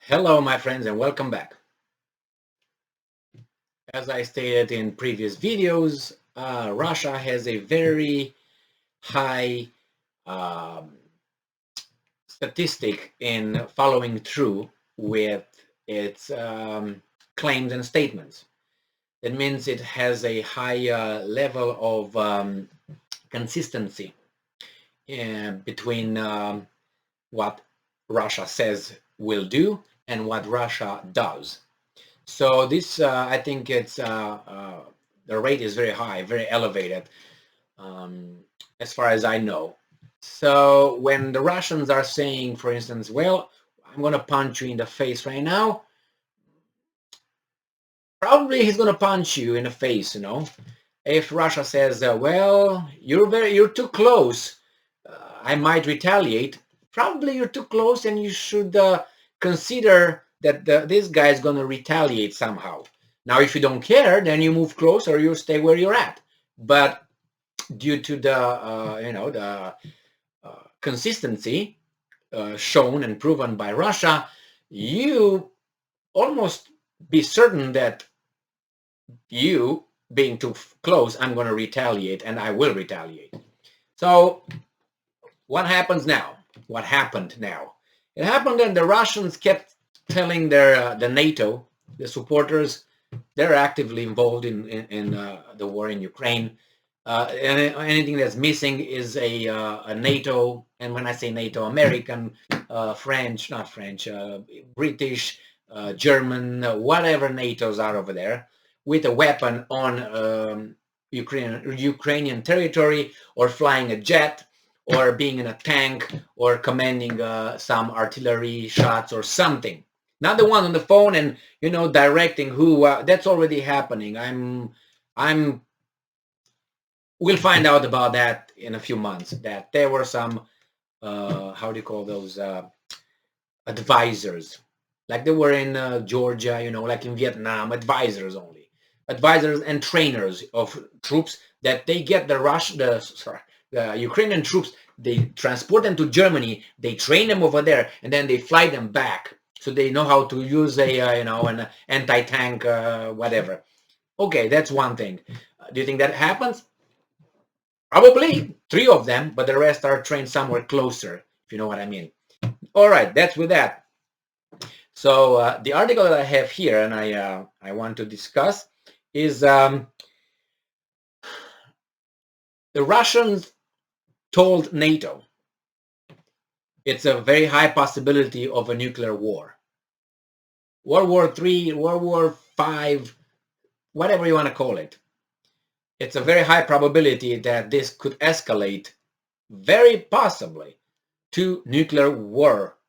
Hello, my friends, and welcome back. As I stated in previous videos, Russia has a very high um, statistic in following through with its claims and statements. That means it has a high level of consistency between what Russia says will do and what Russia does. So this, I think the rate is very high, very elevated, um, as far as I know. So when the Russians are saying, for instance, well, I'm going to punch you in the face right now, probably he's going to punch you in the face, If Russia says, well, you're too close, I might retaliate, probably you're too close and you should consider that this guy is going to retaliate somehow. Now, if you don't care, then you move close or you stay where you're at. But due to the consistency shown and proven by Russia, you almost be certain that you being too close, I'm going to retaliate and I will retaliate. So what happens now? What happened now? It happened that the Russians kept telling their the NATO, the supporters, they're actively involved in the war in Ukraine. And anything that's missing is a NATO, and when I say NATO, American, French, not French, British, German, whatever NATOs are over there, with a weapon on Ukrainian territory, or flying a jet, or being in a tank, or commanding some artillery shots or something. Not the one on the phone and directing who. That's already happening. We'll find out about that in a few months. That there were some how do you call those advisors, like they were in Georgia, like in Vietnam, advisors and trainers of troops that they get the Ukrainian troops, they transport them to Germany, they train them over there, and then they fly them back, so they know how to use an anti-tank whatever. Okay, that's one thing. Do you think that happens? Probably three of them, but the rest are trained somewhere closer, if you know what I mean. All right, that's with that. So the article that I have here and I want to discuss is the Russians told NATO it's a very high possibility of a nuclear war. World War III, World War V, whatever you want to call it. It's a very high probability that this could escalate very possibly to nuclear war.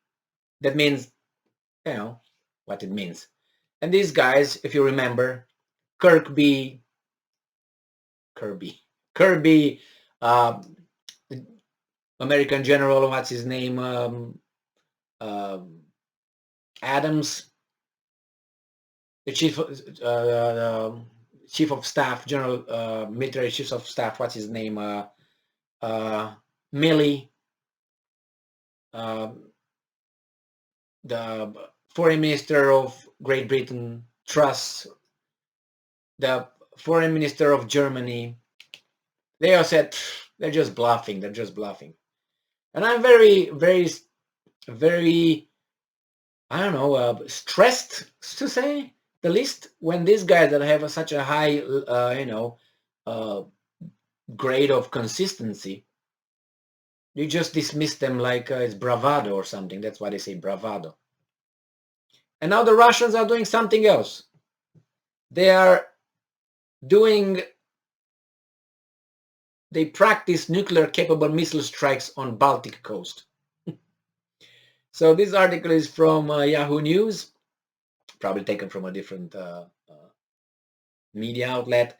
That means, what it means. And these guys, if you remember, Kirby, uh, American general, what's his name? Adams, the chief of staff, general military chief of staff, what's his name? Milley, the foreign minister of Great Britain, Truss, the foreign minister of Germany, they all said they're just bluffing. And I'm very, very, very, I don't know, stressed to say the least, when these guys that have such a high, grade of consistency, you just dismiss them like it's bravado or something. That's why they say bravado. And now the Russians are doing something else. They practice nuclear-capable missile strikes on Baltic coast. So this article is from Yahoo News, probably taken from a different media outlet,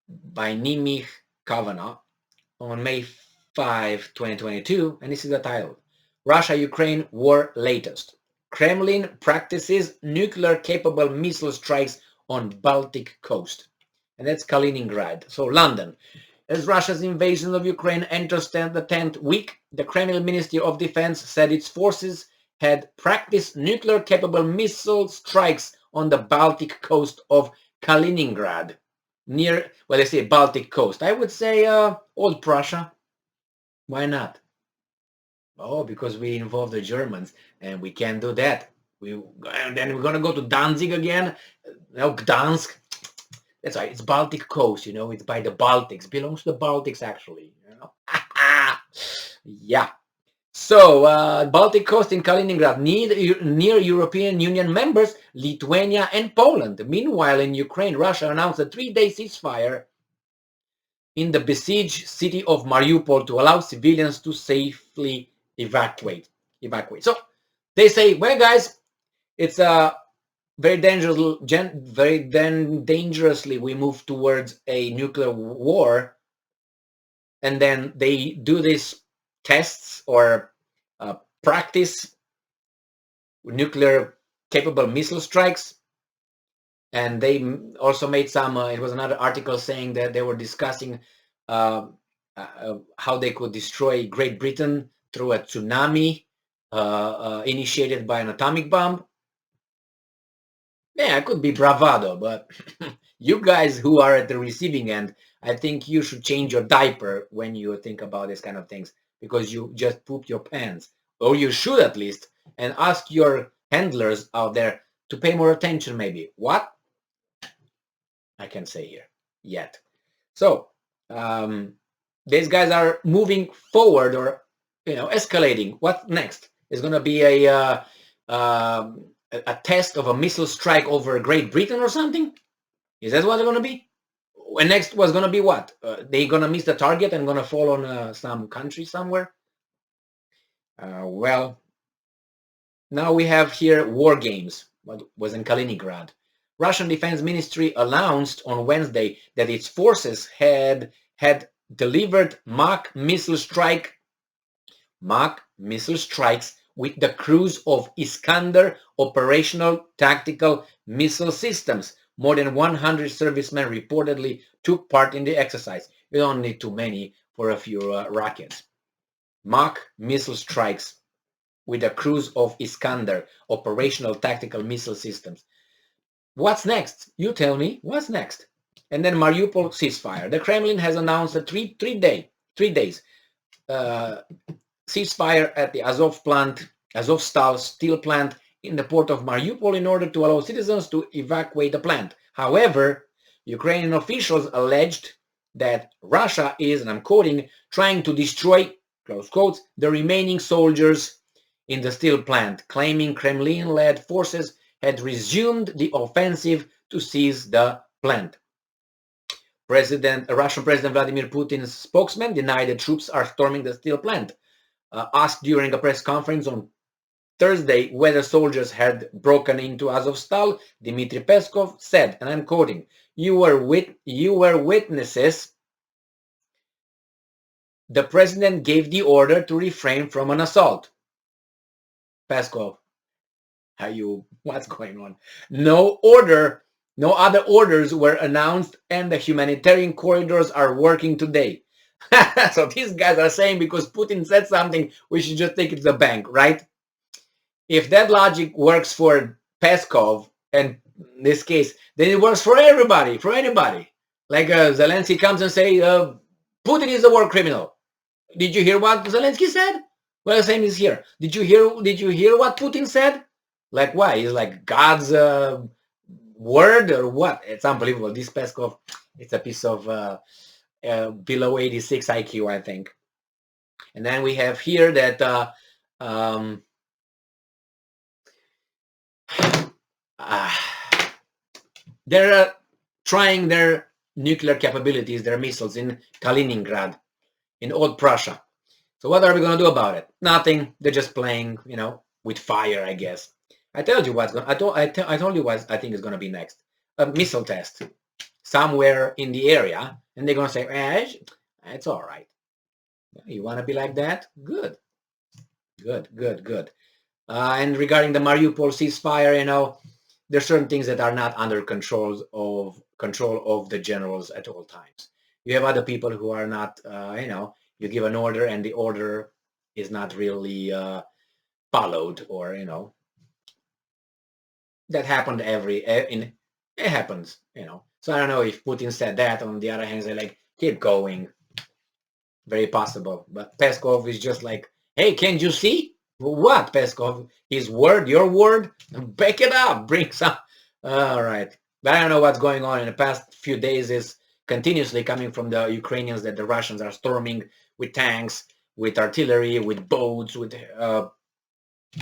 by Nimich Kavanagh on May 5, 2022, and this is the title: Russia-Ukraine War Latest. Kremlin practices nuclear-capable missile strikes on Baltic coast. And that's Kaliningrad, so London. As Russia's invasion of Ukraine enters the 10th week, the Kremlin Ministry of Defense said its forces had practiced nuclear-capable missile strikes on the Baltic coast of Kaliningrad, near, well, they say Baltic coast. I would say old Prussia. Why not? Oh, because we involve the Germans, and we can't do that. And then we're gonna go to Danzig again. No, Gdansk. That's right. It's Baltic coast. It's by the Baltics. Belongs to the Baltics, actually. Yeah. So, Baltic coast in Kaliningrad, near European Union members, Lithuania and Poland. Meanwhile, in Ukraine, Russia announced a 3-day ceasefire in the besieged city of Mariupol to allow civilians to safely evacuate. So, they say, well, guys, it's a very dangerously we move towards a nuclear war, and then they do these tests or practice nuclear capable missile strikes, and they also made some it was another article saying that they were discussing how they could destroy Great Britain through a tsunami initiated by an atomic bomb. Yeah, it could be bravado, but you guys who are at the receiving end, I think you should change your diaper when you think about these kind of things, because you just pooped your pants, or you should at least, and ask your handlers out there to pay more attention maybe. What? I can't say here yet. So these guys are moving forward, or escalating. What next? Is going to be a test of a missile strike over Great Britain or something? Is that what they're going to be? And next was going to be what? They going to miss the target and going to fall on some country somewhere? Well, now we have here war games. What was in Kaliningrad. Russian Defense Ministry announced on Wednesday that its forces had delivered mock missile strikes with the cruise of Iskander operational tactical missile systems. More than 100 servicemen reportedly took part in the exercise. You don't need too many for a few rockets. Mock missile strikes with the cruise of Iskander operational tactical missile systems. What's next? You tell me. What's next? And then Mariupol ceasefire. The Kremlin has announced a three days ceasefire at the Azovstal steel plant in the port of Mariupol in order to allow citizens to evacuate the plant. However, Ukrainian officials alleged that Russia is, and I'm quoting, trying to destroy, close quotes, the remaining soldiers in the steel plant, claiming Kremlin-led forces had resumed the offensive to seize the plant. Russian President Vladimir Putin's spokesman denied that troops are storming the steel plant. Asked during a press conference on Thursday whether soldiers had broken into Azovstal, Dmitry Peskov said, and I'm quoting, "You were witnesses. The president gave the order to refrain from an assault." Peskov, what's going on? No other orders were announced, and the humanitarian corridors are working today. So these guys are saying because Putin said something, we should just take it to the bank, right? If that logic works for Peskov, and in this case, then it works for everybody, for anybody. Like Zelensky comes and say, Putin is a war criminal. Did you hear what Zelensky said? Well, the same is here. Did you hear what Putin said? Like, why? Is like God's word or what? It's unbelievable. This Peskov, it's a piece of below 86 IQ, I think. And then we have here that they're trying their nuclear capabilities, their missiles in Kaliningrad, in old Prussia. So what are we going to do about it? Nothing. They're just playing, with fire, I guess. I told you what's going. I told you what I think is going to be next. A missile test somewhere in the area, and they're going to say, it's all right. You want to be like that? Good. And regarding the Mariupol ceasefire, there are certain things that are not under control of the generals at all times. You have other people who are not, you give an order and the order is not really followed, or that happened it happens. So I don't know if Putin said that. On the other hand, they're like, keep going. Very possible. But Peskov is just like, hey, can't you see? What, Peskov? His word, your word? Back it up. Bring some. All right. But I don't know what's going on in the past few days is continuously coming from the Ukrainians that the Russians are storming with tanks, with artillery, with boats, with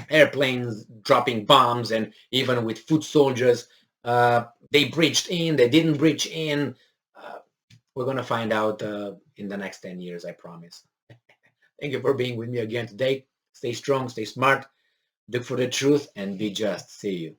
airplanes dropping bombs, and even with foot soldiers. They breached in, they didn't breach in. Uh, we're going to find out in the next 10 years, I promise. Thank you for being with me again today. Stay strong, stay smart, look for the truth, and be just. See you.